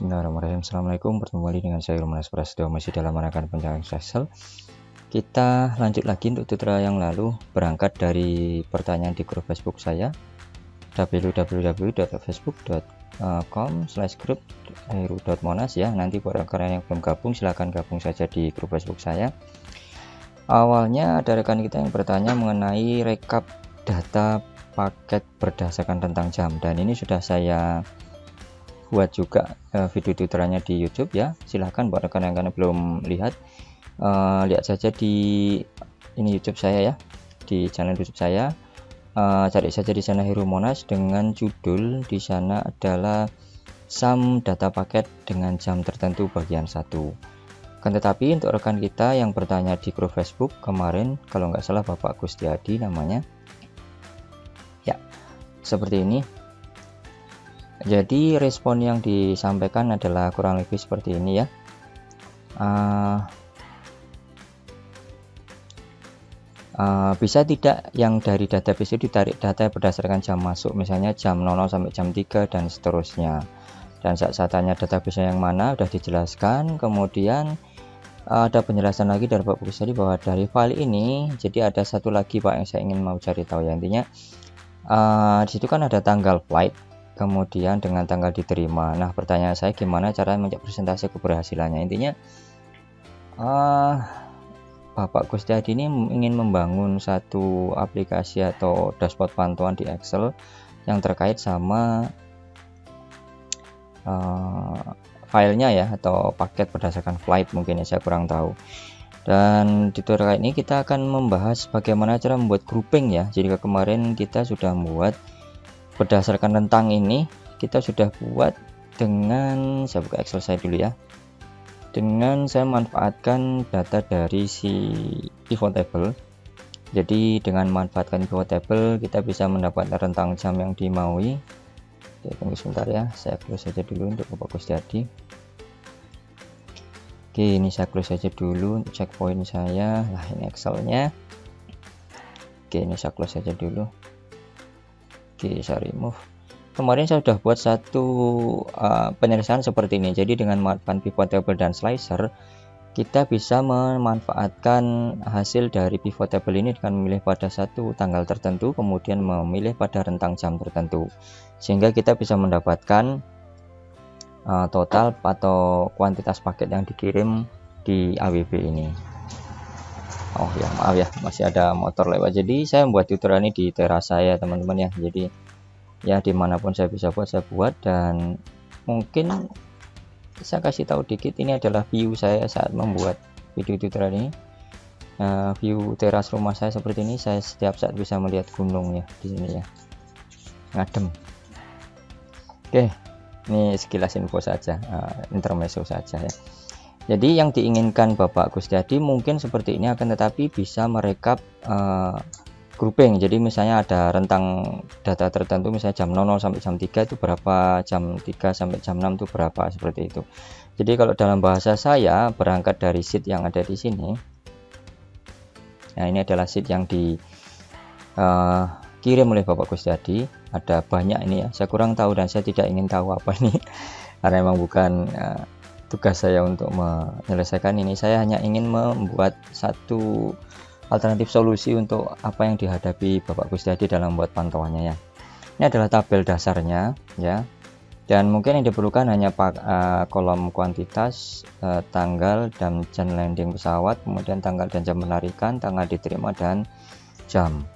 Bismillahirrahmanirrahim. Assalamualaikum, bertemu kembali dengan saya Roman Prasetyo, masih dalam rangkaian pencarian Excel. Kita lanjut lagi untuk tutorial yang lalu, berangkat dari pertanyaan di grup Facebook saya www.facebook.com/group.heru.monas ya. Nanti buat rekan yang belum gabung silahkan gabung saja di grup Facebook saya. Awalnya ada rekan kita yang bertanya mengenai rekap data paket berdasarkan rentang jam, dan ini sudah saya buat juga video tutorialnya di YouTube ya. Silahkan buat rekan-rekan yang belum lihat, lihat saja di ini YouTube saya ya, di channel YouTube saya. Cari saja di sana Heru Monas dengan judul di sana adalah sum data paket dengan jam tertentu bagian 1. Kan tetapi untuk rekan kita yang bertanya di grup Facebook kemarin, kalau nggak salah Bapak Gustiadi namanya ya, seperti ini. Jadi respon yang disampaikan adalah kurang lebih seperti ini ya. Bisa tidak yang dari database itu ditarik data berdasarkan jam masuk, misalnya jam 00 sampai jam 3 dan seterusnya. Dan saat tanya database yang mana udah dijelaskan. Kemudian ada penjelasan lagi dari Pak Gustiadi bahwa dari file ini, jadi ada satu lagi Pak yang saya ingin mau cari tahu ya. Intinya di situ kan ada tanggal flight, kemudian dengan tanggal diterima. Nah, pertanyaan saya gimana cara mencari persentase keberhasilannya. Intinya Bapak Gustiadi ini ingin membangun satu aplikasi atau dashboard pantauan di Excel yang terkait sama filenya ya, atau paket berdasarkan flight mungkin ya, saya kurang tahu. Dan di tutorial ini kita akan membahas bagaimana cara membuat grouping ya. Jadi kemarin kita sudah membuat berdasarkan rentang ini, kita sudah buat dengan, saya buka Excel saya dulu ya, dengan saya manfaatkan data dari si pivot table. Jadi dengan manfaatkan pivot table kita bisa mendapatkan rentang jam yang dimaui. Oke, tunggu sebentar ya, saya close saja dulu untuk Bapak Gustiadi. Oke, ini saya close saja dulu untuk checkpoint saya. Nah, ini Excelnya. Oke, ini saya close saja dulu. Oke, saya remove. Kemarin saya sudah buat satu penyelesaian seperti ini. Jadi dengan memanfaatkan pivot table dan slicer, kita bisa memanfaatkan hasil dari pivot table ini dengan memilih pada satu tanggal tertentu, kemudian memilih pada rentang jam tertentu, sehingga kita bisa mendapatkan total atau kuantitas paket yang dikirim di AWB ini. Oh ya, maaf ya, masih ada motor lewat. Jadi saya membuat tutorial ini di teras saya teman-teman ya. Jadi ya dimanapun saya bisa buat, saya buat. Dan mungkin saya kasih tahu dikit, ini adalah view saya saat membuat video tutorial ini. View teras rumah saya seperti ini. Saya setiap saat bisa melihat gunung ya di sini ya, ngadem. Oke, ini sekilas info saja, intermezzo saja ya. Jadi yang diinginkan Bapak Gustiadi mungkin seperti ini, akan tetapi bisa merekap grouping. Jadi misalnya ada rentang data tertentu, misalnya jam 00 sampai jam 3 itu berapa, jam 3 sampai jam 6 itu berapa, seperti itu. Jadi kalau dalam bahasa saya berangkat dari sheet yang ada di sini. Nah, ini adalah sheet yang dikirim oleh Bapak Gustiadi. Ada banyak ini ya, saya kurang tahu dan saya tidak ingin tahu apa ini karena memang bukan tugas saya untuk menyelesaikan ini. Saya hanya ingin membuat satu alternatif solusi untuk apa yang dihadapi Bapak Gustiadi dalam membuat pantauannya ya. Ini adalah tabel dasarnya ya, dan mungkin yang diperlukan hanya kolom kuantitas, tanggal dan jam landing pesawat, kemudian tanggal dan jam penarikan, tanggal diterima dan jam.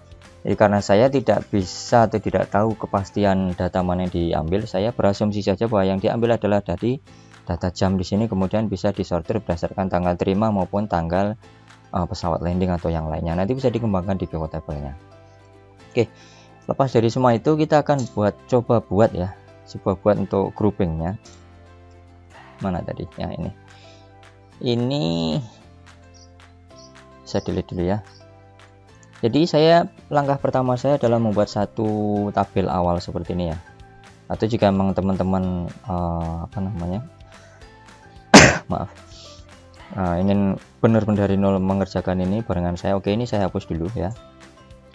Jadi karena saya tidak bisa atau tidak tahu kepastian data mana yang diambil, saya berasumsi saja bahwa yang diambil adalah dari data jam di sini, kemudian bisa disortir berdasarkan tanggal terima maupun tanggal pesawat landing atau yang lainnya. Nanti bisa dikembangkan di pivot table-nya. Oke, lepas dari semua itu kita akan coba buat ya, buat untuk groupingnya. Mana tadi? Ya ini saya delete dulu ya. Jadi langkah pertama saya adalah membuat satu tabel awal seperti ini ya. Atau jika memang teman-teman maaf, ingin benar-benar dari nol mengerjakan ini barengan saya, oke, ini saya hapus dulu ya,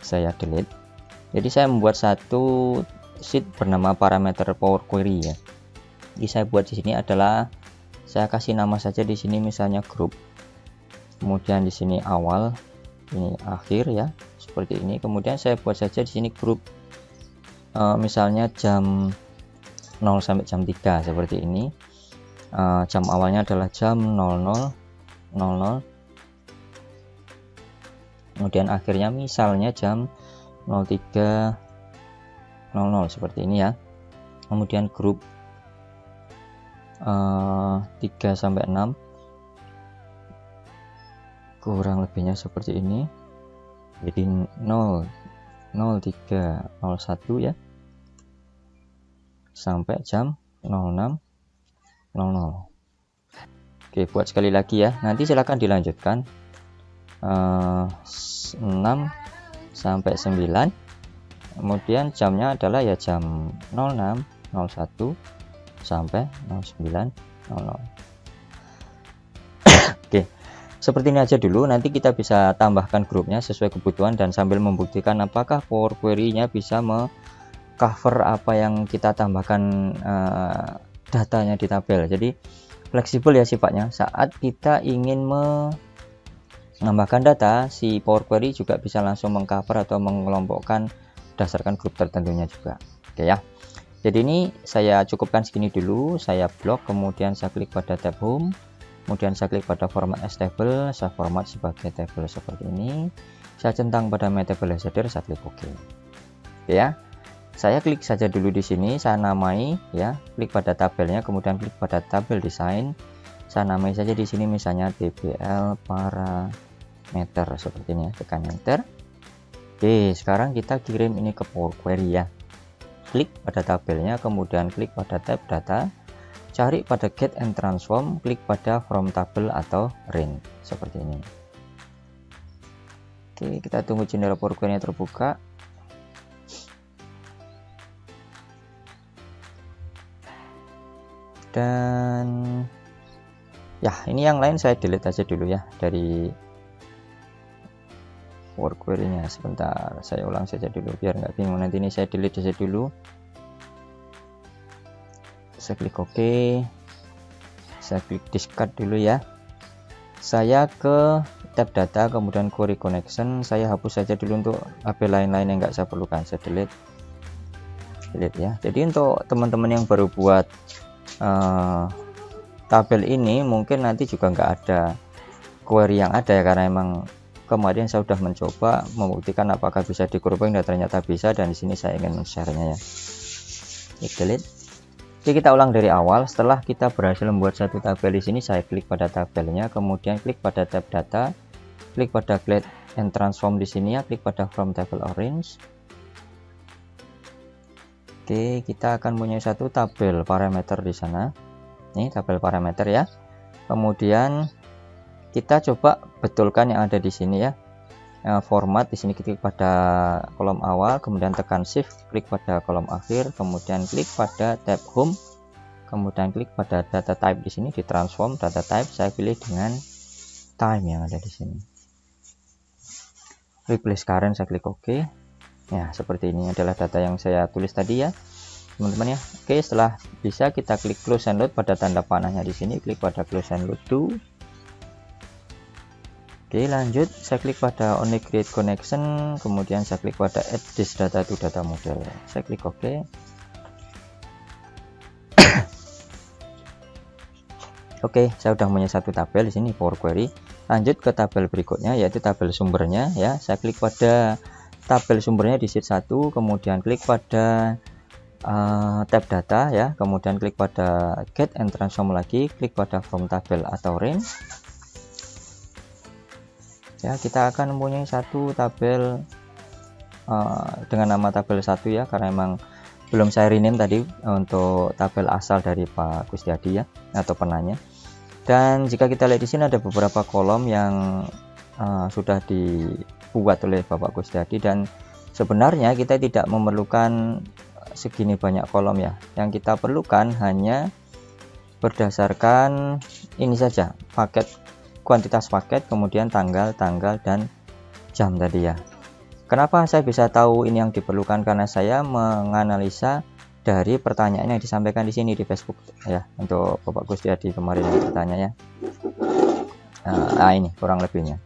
saya delete. Jadi saya membuat satu sheet bernama parameter Power Query ya. Jadi saya buat di sini adalah saya kasih nama saja di sini misalnya grup. Kemudian di sini awal, ini akhir ya, seperti ini. Kemudian saya buat saja di sini grup misalnya jam 0 sampai jam 3 seperti ini. Jam awalnya adalah jam 00.00. Kemudian akhirnya misalnya jam 03.00 seperti ini ya. Kemudian grup 3 sampai 6 kurang lebihnya seperti ini. Jadi 0, 03, 01 ya, sampai jam 06.00. Oke, buat sekali lagi ya. Nanti silakan dilanjutkan 6 sampai 9. Kemudian jamnya adalah ya jam 06, 01 sampai 09.00. Oke, seperti ini aja dulu. Nanti kita bisa tambahkan grupnya sesuai kebutuhan dan sambil membuktikan apakah Power Query-nya bisa cover apa yang kita tambahkan datanya di tabel. Jadi fleksibel ya sifatnya. Saat kita ingin menambahkan data, si Power Query juga bisa langsung mengcover atau mengelompokkan berdasarkan grup tertentunya juga. Oke ya. Jadi ini saya cukupkan segini dulu. Saya blok, kemudian saya klik pada tab home, kemudian saya klik pada format as table, saya format sebagai table seperti ini. Saya centang pada my table as header, saya klik OK. Oke ya. Saya klik saja dulu di sini, saya namai ya, klik pada tabelnya, kemudian klik pada tabel desain. Saya namai saja di sini misalnya tbl parameter seperti ini ya, tekan enter. Oke, sekarang kita kirim ini ke Power Query ya. Klik pada tabelnya, kemudian klik pada tab data, cari pada get and transform, klik pada from table atau range seperti ini. Oke, kita tunggu jendela Power Query-nya terbuka. Dan ya, ini yang lain saya delete aja dulu ya dari Power Query-nya. Sebentar, saya ulang saja dulu biar nggak bingung. Nanti ini saya delete aja dulu. Saya klik OK, saya klik discard dulu ya. Saya ke tab data, kemudian query connection, saya hapus saja dulu untuk tabel lain-lain yang nggak saya perlukan. Saya delete ya. Jadi untuk teman-teman yang baru buat tabel ini, mungkin nanti juga nggak ada query yang ada ya, karena emang kemarin saya sudah mencoba membuktikan apakah bisa di grouping dan ternyata bisa, dan di sini saya ingin men-share-nya ya. Klik delete. Oke, kita ulang dari awal. Setelah kita berhasil membuat satu tabel di sini, saya klik pada tabelnya, kemudian klik pada tab data, klik pada get and transform di sini ya, klik pada from table orange. Oke, kita akan punya satu tabel parameter di sana. Ini tabel parameter ya. Kemudian kita coba betulkan yang ada di sini ya. Format di sini klik pada kolom awal, kemudian tekan shift, klik pada kolom akhir, kemudian klik pada tab home, kemudian klik pada data type di sini, ditransform data type, saya pilih dengan time yang ada di sini. Replace current, saya klik OK. Ya, seperti ini adalah data yang saya tulis tadi ya, teman-teman ya. Oke, setelah bisa kita klik close and load pada tanda panahnya di sini, klik pada close and load to. Oke, lanjut saya klik pada only create connection, kemudian saya klik pada add this data to data model, saya klik OK. Oke, saya sudah punya satu tabel di sini Power Query. Lanjut ke tabel berikutnya, yaitu tabel sumbernya ya. Saya klik pada tabel sumbernya di sheet 1, kemudian klik pada tab data ya, kemudian klik pada get and transform lagi, klik pada from table atau range. Ya, kita akan mempunyai satu tabel dengan nama tabel 1 ya, karena memang belum saya rename tadi untuk tabel asal dari Pak Kustiadi ya, atau penanya. Dan jika kita lihat di sini ada beberapa kolom yang sudah dibuat oleh Bapak Kustiadi, dan sebenarnya kita tidak memerlukan segini banyak kolom ya. Yang kita perlukan hanya berdasarkan ini saja, paket, kuantitas paket, kemudian tanggal, dan jam tadi ya. Kenapa saya bisa tahu ini yang diperlukan? Karena saya menganalisa dari pertanyaan yang disampaikan di sini di Facebook ya, untuk Bapak Kusdiadi kemarin yang bertanya ya. Nah, ini kurang lebihnya.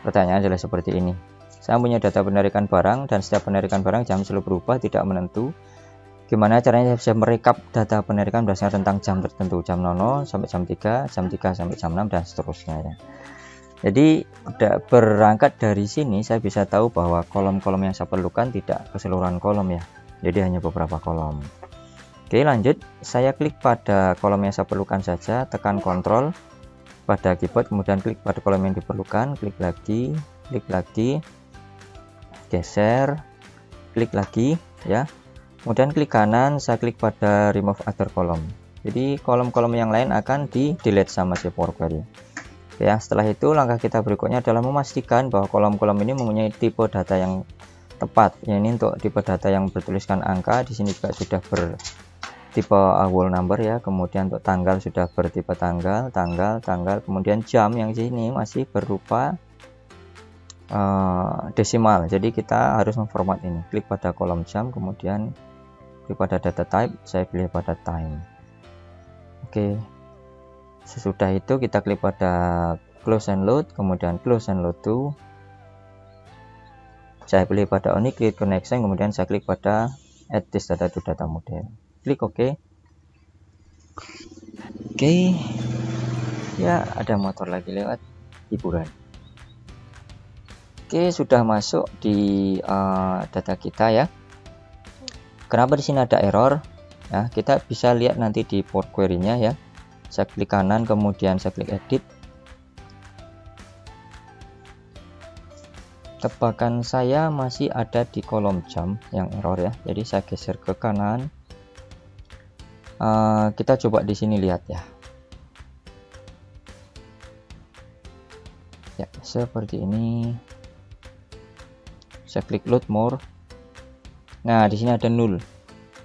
Pertanyaan adalah seperti ini. Saya punya data penarikan barang dan setiap penarikan barang jam selalu berubah, tidak menentu. Gimana caranya saya bisa merekap data penarikan berdasarkan tentang jam tertentu, jam 00 sampai jam 3, jam 3 sampai jam 6 dan seterusnya ya. Jadi berangkat dari sini saya bisa tahu bahwa kolom-kolom yang saya perlukan tidak keseluruhan kolom ya. Jadi hanya beberapa kolom. Oke, lanjut. Saya klik pada kolom yang saya perlukan saja, tekan Ctrl pada keyboard, kemudian klik pada kolom yang diperlukan, klik lagi, geser, klik lagi ya. Kemudian klik kanan, saya klik pada remove other column. Jadi kolom-kolom yang lain akan di delete sama si Power Query. Ya, setelah itu langkah kita berikutnya adalah memastikan bahwa kolom-kolom ini mempunyai tipe data yang tepat. Ya, ini untuk tipe data yang bertuliskan angka, di sini juga sudah bertipe whole number ya. Kemudian untuk tanggal sudah bertipe tanggal, kemudian jam yang di sini masih berupa desimal. Jadi kita harus memformat ini. Klik pada kolom jam, kemudian klik pada data type, saya pilih pada time. Oke. Sesudah itu kita klik pada close and load, kemudian close and load to. Saya pilih pada only create connection, kemudian saya klik pada add this data to data model. Klik OK. Oke. Ya, ada motor lagi lewat, hiburan. Oke, sudah masuk di data kita ya. Kenapa di sini ada error? Nah, kita bisa lihat nanti di Power Query-nya ya. Saya klik kanan, kemudian saya klik edit. Tebakan saya masih ada di kolom jam yang error ya. Jadi saya geser ke kanan. Kita coba di sini lihat ya. Ya, seperti ini. Saya klik load more. Nah, di sini ada null.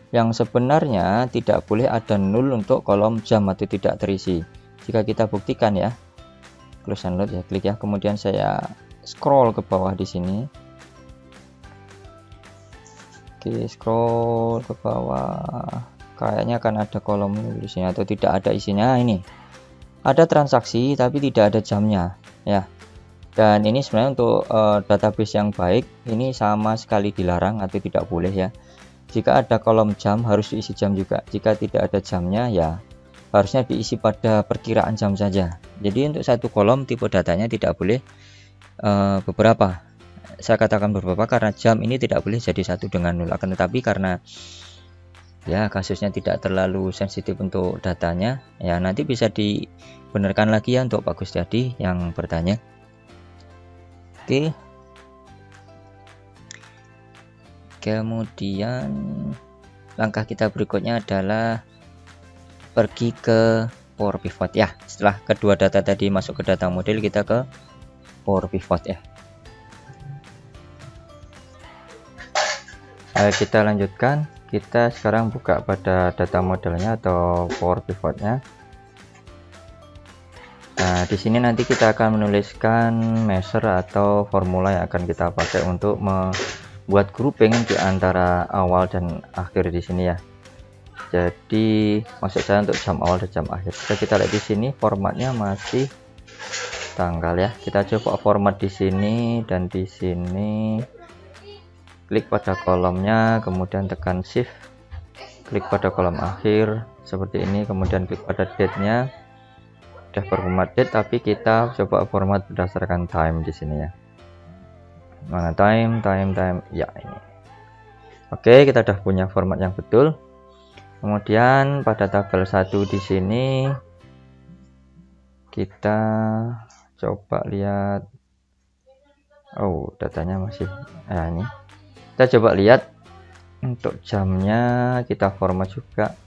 Yang sebenarnya tidak boleh ada null untuk kolom jam atau tidak terisi. Jika kita buktikan ya, close and load ya, klik ya, kemudian saya scroll ke bawah di sini. Oke, scroll ke bawah. Kayaknya akan ada kolom null di sini atau tidak ada isinya. Ini ada transaksi tapi tidak ada jamnya ya. Dan ini sebenarnya untuk database yang baik ini sama sekali dilarang atau tidak boleh ya. Jika ada kolom jam harus diisi jam juga. Jika tidak ada jamnya ya harusnya diisi pada perkiraan jam saja. Jadi untuk satu kolom tipe datanya tidak boleh beberapa. Saya katakan beberapa karena jam ini tidak boleh jadi satu dengan nol. Akan tetapi karena ya kasusnya tidak terlalu sensitif untuk datanya, ya nanti bisa dibenarkan lagi ya untuk Pak Kusdiadi yang bertanya. Oke. Kemudian langkah kita berikutnya adalah pergi ke Power Pivot ya. Setelah kedua data tadi masuk ke data model, kita ke Power Pivot ya. Ayo kita lanjutkan. Kita sekarang buka pada data modelnya atau Power Pivotnya. Nah, di sini nanti kita akan menuliskan measure atau formula yang akan kita pakai untuk buat grouping di antara awal dan akhir di sini ya. Jadi maksud saya untuk jam awal dan jam akhir. Kita lihat di sini formatnya masih tanggal ya. Kita coba format di sini dan di sini. Klik pada kolomnya, kemudian tekan shift. Klik pada kolom akhir seperti ini, kemudian klik pada date-nya. Sudah berformat date, tapi kita coba format berdasarkan time di sini ya. Mana time ya ini. Oke, kita udah punya format yang betul. Kemudian pada tabel 1 di sini kita coba lihat. Oh, datanya masih ini. Kita coba lihat untuk jamnya, kita format juga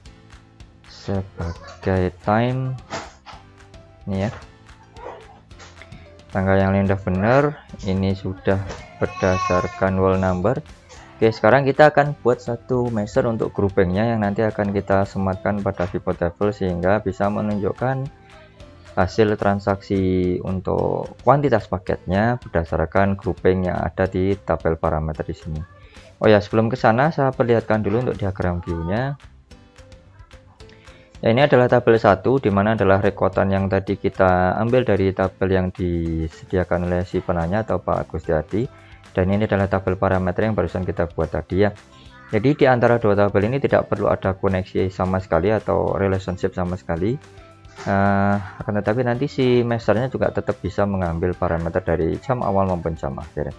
sebagai time ini ya. Tanggal yang lain udah benar, ini sudah berdasarkan whole number. Oke, sekarang kita akan buat satu measure untuk groupingnya yang nanti akan kita sematkan pada pivot table sehingga bisa menunjukkan hasil transaksi untuk kuantitas paketnya berdasarkan grouping yang ada di tabel parameter di sini. Oh ya, sebelum ke sana saya perlihatkan dulu untuk diagram view-nya. Ya, ini adalah tabel 1, dimana adalah rekotan yang tadi kita ambil dari tabel yang disediakan oleh si penanya atau Pak Gustiadi. Dan ini adalah tabel parameter yang barusan kita buat tadi ya. Jadi di antara dua tabel ini tidak perlu ada koneksi sama sekali atau relationship sama sekali. Akan tetapi nanti si masternya juga tetap bisa mengambil parameter dari jam awal maupun jam akhir.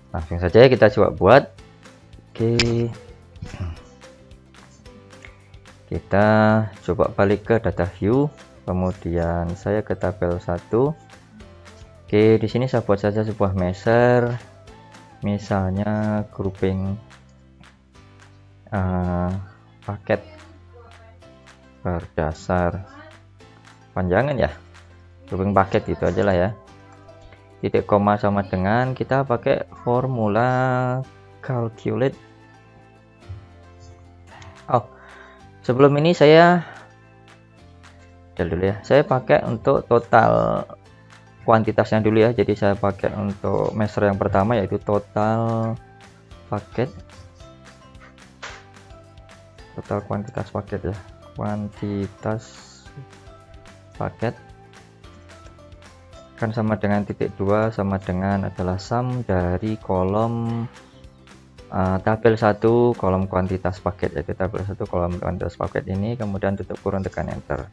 Langsung saja kita coba buat. Oke, kita coba balik ke data view, kemudian saya ke tabel 1. Oke, di sini saya buat saja sebuah measure, misalnya grouping paket berdasar panjangan ya, grouping paket gitu aja lah ya. Titik koma sama dengan kita pakai formula calculate. Oh, sebelum ini saya dulu ya, saya pakai untuk total kuantitasnya dulu ya. Jadi saya pakai untuk measure yang pertama yaitu total paket, total kuantitas paket ya, kuantitas paket kan sama dengan titik 2 sama dengan adalah sum dari kolom tabel 1 kolom kuantitas paket, yaitu tabel 1 kolom kuantitas paket ini, kemudian tutup kurung tekan enter.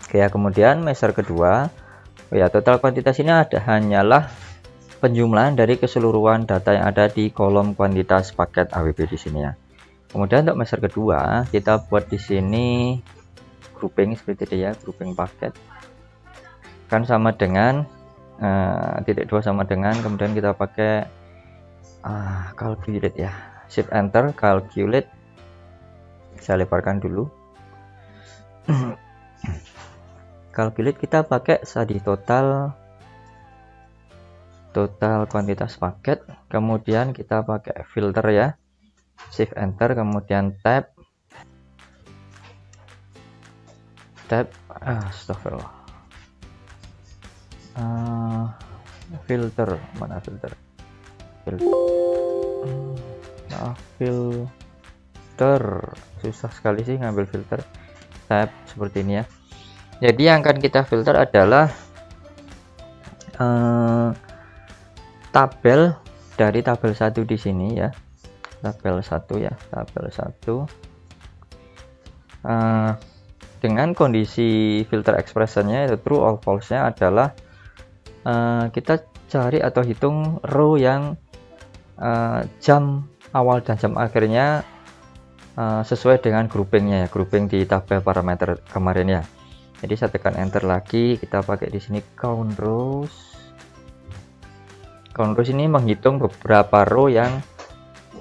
Oke ya, kemudian measure kedua, ya total kuantitas ini hanyalah penjumlahan dari keseluruhan data yang ada di kolom kuantitas paket AWB di sini ya. Kemudian untuk measure kedua kita buat di sini grouping seperti itu ya, grouping paket kan sama dengan titik 2 sama dengan, kemudian kita pakai calculate ya, shift enter, calculate. Saya lebarkan dulu. Calculate kita pakai tadi total kuantitas paket, kemudian kita pakai filter ya, shift enter, kemudian tab astagfirullah, filter mana filter susah sekali sih ngambil filter. Tab seperti ini ya. Jadi yang akan kita filter adalah tabel dari tabel 1 di sini ya, tabel 1 ya, tabel 1 dengan kondisi filter expressionnya yaitu true or false nya adalah kita cari atau hitung row yang jam awal dan jam akhirnya sesuai dengan groupingnya ya, grouping di tabel parameter kemarin ya. Jadi saya tekan enter lagi, kita pakai di sini count rows. Count rows ini menghitung beberapa row yang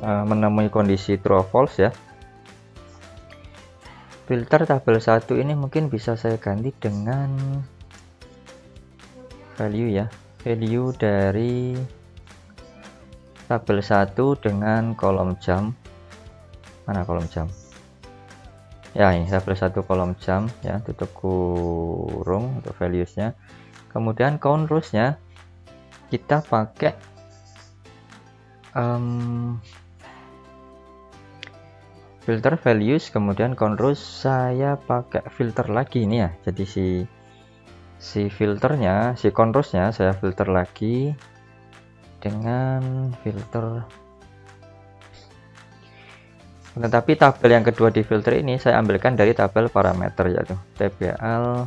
menemui kondisi true or false ya. Filter tabel 1 ini mungkin bisa saya ganti dengan value ya, value dari tabel 1 dengan kolom jam. Mana kolom jam ya, ini tabel 1 kolom jam ya, tutup kurung untuk valuesnya. Kemudian count rows nya kita pakai filter values, kemudian count rows saya pakai filter lagi ini ya. Jadi si filternya, si count rows nya saya filter lagi dengan filter. Tetapi tabel yang kedua di filter ini saya ambilkan dari tabel parameter yaitu tbl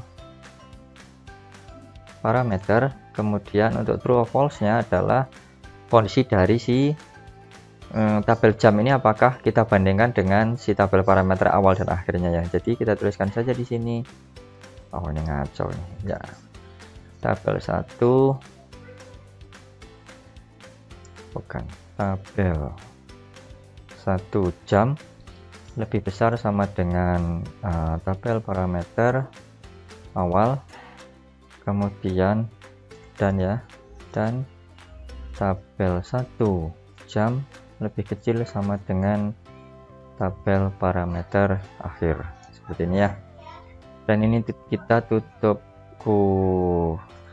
parameter. Kemudian untuk true or false nya adalah kondisi dari si tabel jam ini apakah kita bandingkan dengan si tabel parameter awal dan akhirnya ya. Jadi kita tuliskan saja di sini. Oh ini ngaco nih ya, tabel 1 bukan tabel 1 jam lebih besar sama dengan tabel parameter awal, kemudian dan tabel 1 jam lebih kecil sama dengan tabel parameter akhir seperti ini ya. Dan ini kita tutup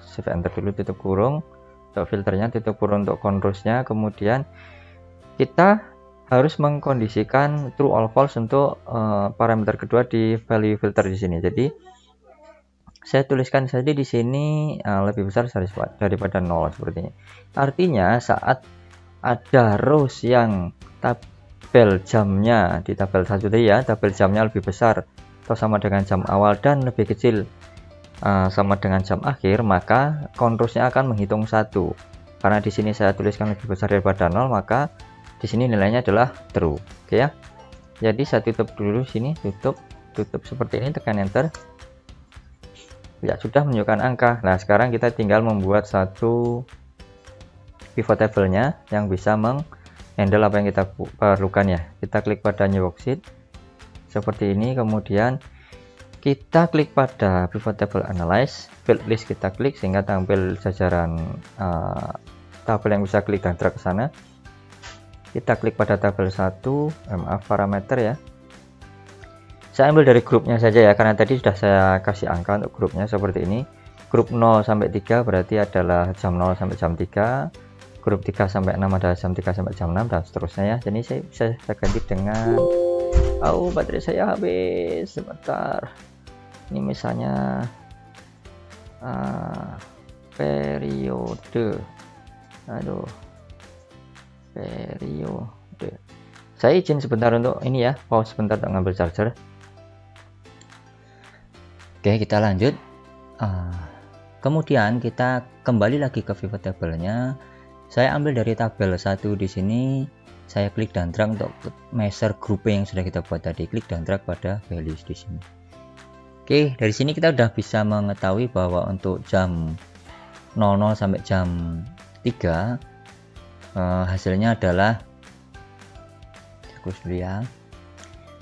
shift enter dulu, tutup kurung, untuk filternya, titik kurung untuk controlsnya. Kemudian kita harus mengkondisikan true or false untuk parameter kedua di value filter di sini. Jadi saya tuliskan saja di sini lebih besar daripada 0 seperti ini. Artinya saat ada rows yang tabel jamnya di tabel 1 tadi ya, tabel jamnya lebih besar atau sama dengan jam awal dan lebih kecil sama dengan jam akhir, maka controlsnya akan menghitung 1. Karena di sini saya tuliskan lebih besar daripada 0, maka di sini nilainya adalah true. Oke ya. Jadi saya tutup dulu sini, tutup seperti ini, tekan enter. Ya, sudah menunjukkan angka. Nah, sekarang kita tinggal membuat satu pivot table-nya yang bisa menghandle apa yang kita perlukan ya. Kita klik pada new worksheet seperti ini, kemudian kita klik pada pivot table analyze, field list kita klik sehingga tampil jajaran tabel yang bisa klik dan drag ke sana. Kita klik pada tabel 1, maaf parameter ya. Saya ambil dari grupnya saja ya, karena tadi sudah saya kasih angka untuk grupnya seperti ini. Grup 0 sampai 3 berarti adalah jam 0 sampai jam 3. Grup 3 sampai 6 adalah jam 3 sampai jam 6 dan seterusnya ya. Jadi saya bisa ganti dengan baterai saya habis sebentar. Ini misalnya periode. Periode. Saya izin sebentar untuk ini ya, pause sebentar untuk ngambil charger. Oke, kita lanjut. Kemudian kita kembali lagi ke pivot table-nya. Saya ambil dari tabel 1 di sini, saya klik dan drag untuk measure grouping yang sudah kita buat tadi. Klik dan drag pada values di sini. Oke, dari sini kita udah bisa mengetahui bahwa untuk jam 00 sampai jam 3 hasilnya adalah dulu ya.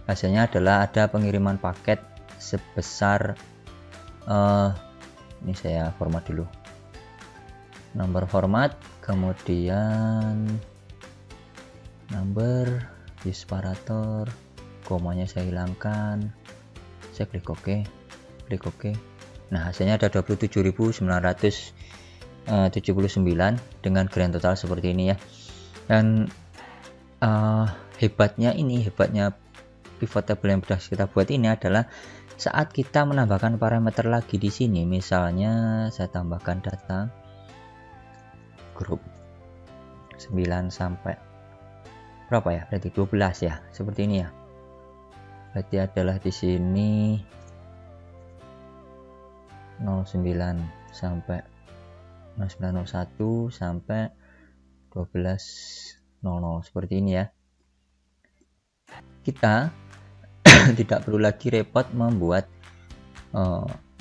Hasilnya adalah ada pengiriman paket sebesar ini saya format dulu, nomor format, kemudian number, use separator, komanya saya hilangkan, saya klik OK. Nah, hasilnya ada 27.979 dengan grand total seperti ini ya. Dan hebatnya pivot table yang sudah kita buat ini adalah saat kita menambahkan parameter lagi di sini, misalnya saya tambahkan data grup 9 sampai berapa ya, berarti 12 ya, seperti ini ya. Berarti adalah di sini 09 sampai 0901 sampai 12.00 seperti ini ya. Kita tidak perlu lagi repot membuat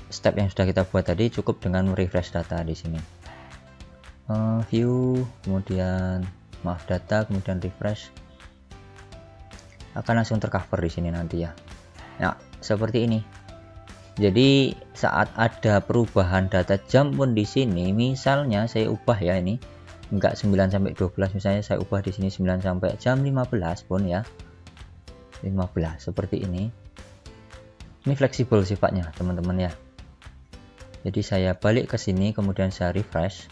step yang sudah kita buat tadi, cukup dengan refresh data di sini. View, kemudian data, kemudian refresh, akan langsung tercover di sini nanti ya. Nah, seperti ini. Jadi saat ada perubahan data jam pun di sini, misalnya saya ubah ya, ini enggak 9 sampai 12, misalnya saya ubah di sini 9 sampai jam 15 pun ya. 15 seperti ini. Ini fleksibel sifatnya, teman-teman ya. Jadi saya balik ke sini, kemudian saya refresh.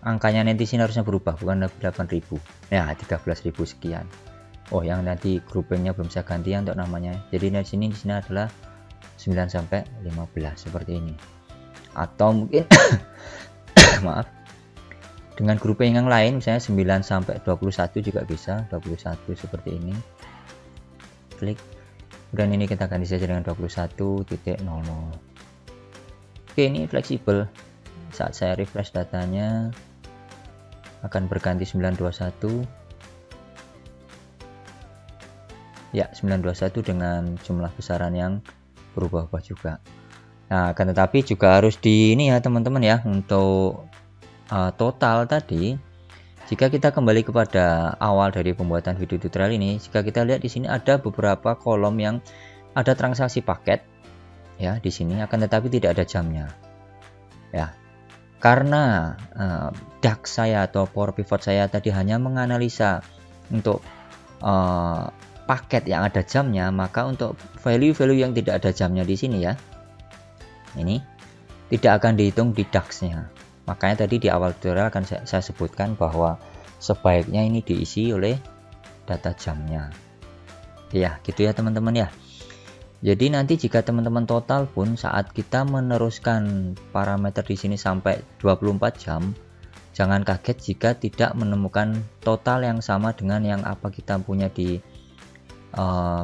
Angkanya nanti sini harusnya berubah, bukan 8.000. Ya, 13.000 sekian. Oh, yang nanti groupingnya belum saya ganti untuk namanya. Jadi di sini adalah 9 sampai 15 seperti ini. Atau mungkin maaf, dengan grouping yang lain misalnya 9 sampai 21 juga bisa, 21 seperti ini. Klik. Kemudian ini kita ganti saja dengan 21.00. Oke, ini fleksibel. Saat saya refresh datanya akan berganti 921. Ya, 921 dengan jumlah besaran yang berubah-ubah juga. Nah, akan tetapi juga harus di ini ya teman-teman ya, untuk total tadi, jika kita kembali kepada awal dari pembuatan video tutorial ini, jika kita lihat di sini ada beberapa kolom yang ada transaksi paket ya di sini, akan tetapi tidak ada jamnya ya, karena DAX saya atau Power Pivot saya tadi hanya menganalisa untuk paket yang ada jamnya, maka untuk value-value yang tidak ada jamnya di sini ya, ini tidak akan dihitung di DAX-nya. Makanya tadi di awal tutorial akan saya sebutkan bahwa sebaiknya ini diisi oleh data jamnya. Ya, gitu ya teman-teman ya. Jadi nanti jika teman-teman total pun saat kita meneruskan parameter di sini sampai 24 jam, jangan kaget jika tidak menemukan total yang sama dengan yang apa kita punya di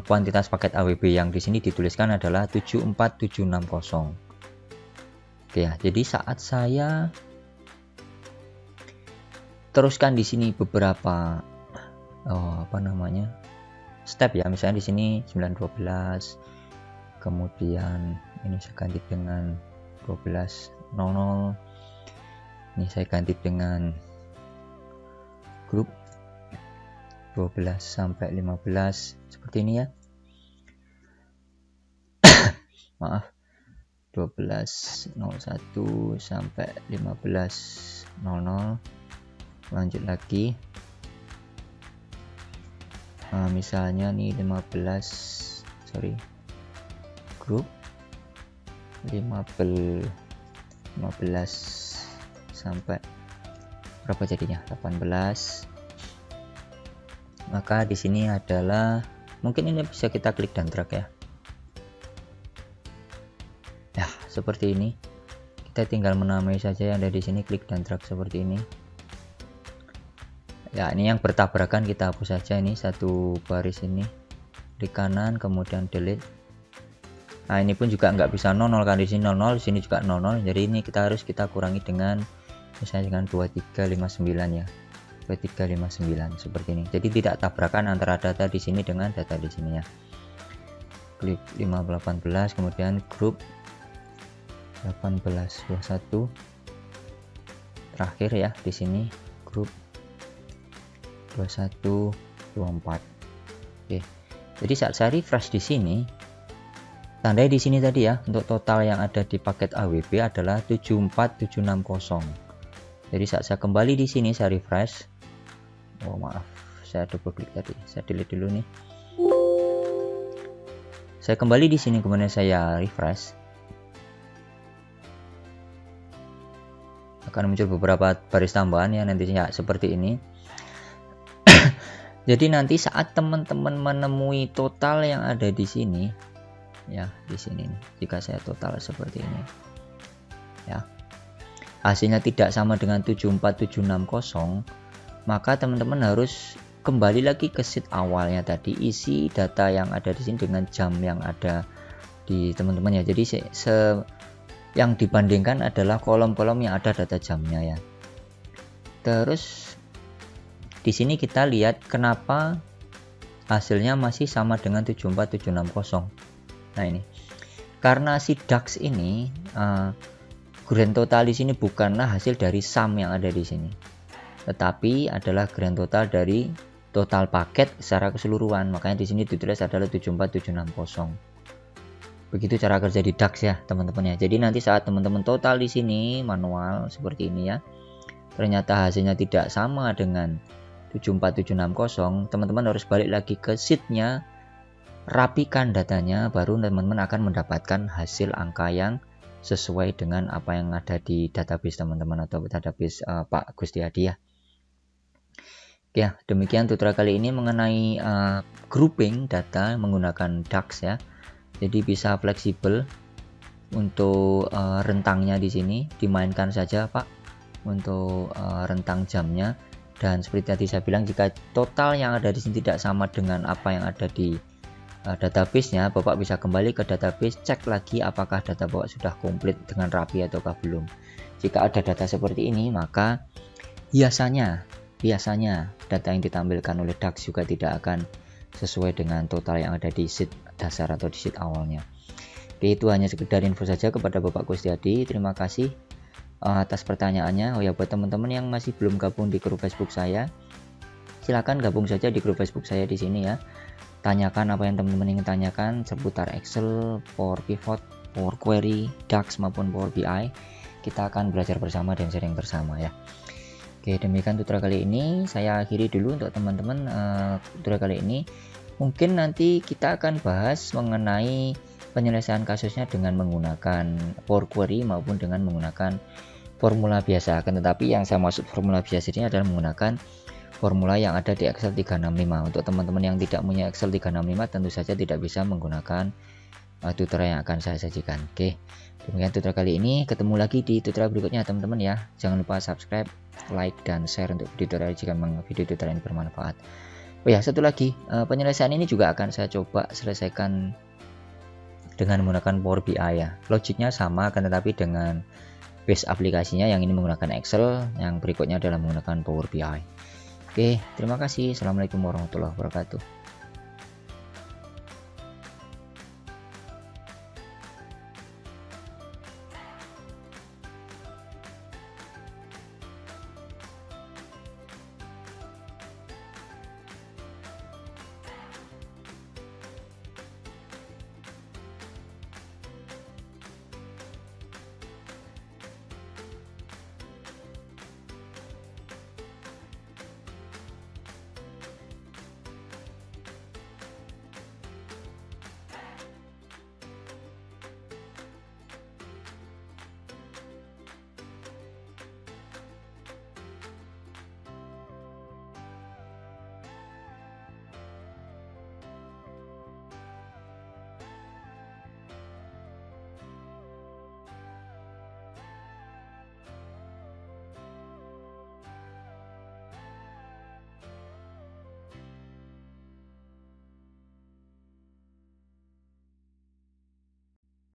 kuantitas paket AWB yang di sini dituliskan adalah 74760. Oke ya, jadi saat saya teruskan di sini beberapa step ya, misalnya di sini 912, kemudian ini saya ganti dengan 12.00, ini saya ganti dengan grup 12 sampai 15 seperti ini ya. Maaf, 12.01 sampai 15.00. Lanjut lagi, misalnya nih 15 grup 15 sampai berapa jadinya 18. Maka di sini adalah mungkin ini bisa kita klik dan drag ya. Ya, seperti ini. Kita tinggal menamai saja yang ada di sini, klik dan drag seperti ini. Ya, ini yang bertabrakan kita hapus saja, ini satu baris ini di kanan, kemudian delete. Nah, ini pun juga nggak bisa 00 kan, di sini 00, di sini juga 00. Jadi ini kita kurangi dengan misalnya dengan 2359 ya. 2359 seperti ini. Jadi tidak tabrakan antara data di sini dengan data di sini ya. Klik 518, kemudian grup 1821. Terakhir ya di sini grup 2124. Oke. Jadi saat saya refresh di sini, tandai di sini tadi ya, untuk total yang ada di paket AWB adalah 74760. Jadi saat saya kembali di sini, saya refresh. Oh maaf, saya double klik tadi. Saya delete dulu nih. Saya kembali di sini, kemudian saya refresh. Akan muncul beberapa baris tambahan ya nantinya seperti ini. Jadi nanti saat teman-teman menemui total yang ada di sini, ya di sini nih, jika saya total seperti ini, ya hasilnya tidak sama dengan 74760, maka teman-teman harus kembali lagi ke sheet awalnya tadi, isi data yang ada di sini dengan jam yang ada di teman-teman ya. Jadi yang dibandingkan adalah kolom-kolom yang ada data jamnya ya. Terus di sini kita lihat kenapa hasilnya masih sama dengan 74760. Nah ini karena si DAX ini grand total di sini bukanlah hasil dari sum yang ada di sini, tetapi adalah grand total dari total paket secara keseluruhan. Makanya di sini ditulis adalah 74760. Begitu cara kerja di DAX ya teman-teman ya. Jadi nanti saat teman-teman total di sini manual seperti ini ya, ternyata hasilnya tidak sama dengan 74760, teman-teman harus balik lagi ke sheetnya, rapikan datanya, baru teman-teman akan mendapatkan hasil angka yang sesuai dengan apa yang ada di database teman-teman atau database Pak Gustiadi ya. Oke, demikian tutorial kali ini mengenai grouping data menggunakan DAX ya. Jadi bisa fleksibel untuk rentangnya di sini, dimainkan saja Pak untuk rentang jamnya. Dan seperti tadi saya bilang, jika total yang ada di sini tidak sama dengan apa yang ada di database-nya, Bapak bisa kembali ke database, cek lagi apakah data Bapak sudah komplit dengan rapi ataukah belum. Jika ada data seperti ini, maka biasanya data yang ditampilkan oleh DAX juga tidak akan sesuai dengan total yang ada di sheet dasar atau di sheet awalnya. Oke, itu hanya sekedar info saja kepada Bapak Gustiadi. Terima kasih atas pertanyaannya. Oh ya, buat teman-teman yang masih belum gabung di grup Facebook saya, silakan gabung saja di grup Facebook saya di sini ya. Tanyakan apa yang teman-teman ingin tanyakan seputar Excel, Power Pivot, Power Query, DAX maupun Power BI. Kita akan belajar bersama dan sharing bersama ya. Oke, demikian tutorial kali ini. Saya akhiri dulu untuk teman-teman tutorial kali ini. Mungkin nanti kita akan bahas mengenai penyelesaian kasusnya dengan menggunakan Power Query maupun dengan menggunakan formula biasa. Akan tetapi yang saya maksud formula biasa ini adalah menggunakan formula yang ada di Excel 365. Untuk teman-teman yang tidak punya Excel 365 tentu saja tidak bisa menggunakan tutorial yang akan saya sajikan. Oke, demikian tutorial kali ini. Ketemu lagi di tutorial berikutnya teman-teman ya. Jangan lupa subscribe, like, dan share untuk video tutorial jika memang video tutorial ini bermanfaat. Oh ya, satu lagi, penyelesaian ini juga akan saya coba selesaikan dengan menggunakan Power BI ya. Logiknya sama, kan tetapi dengan base aplikasinya yang ini menggunakan Excel, yang berikutnya adalah menggunakan Power BI. Oke, terima kasih. Assalamualaikum warahmatullahi wabarakatuh.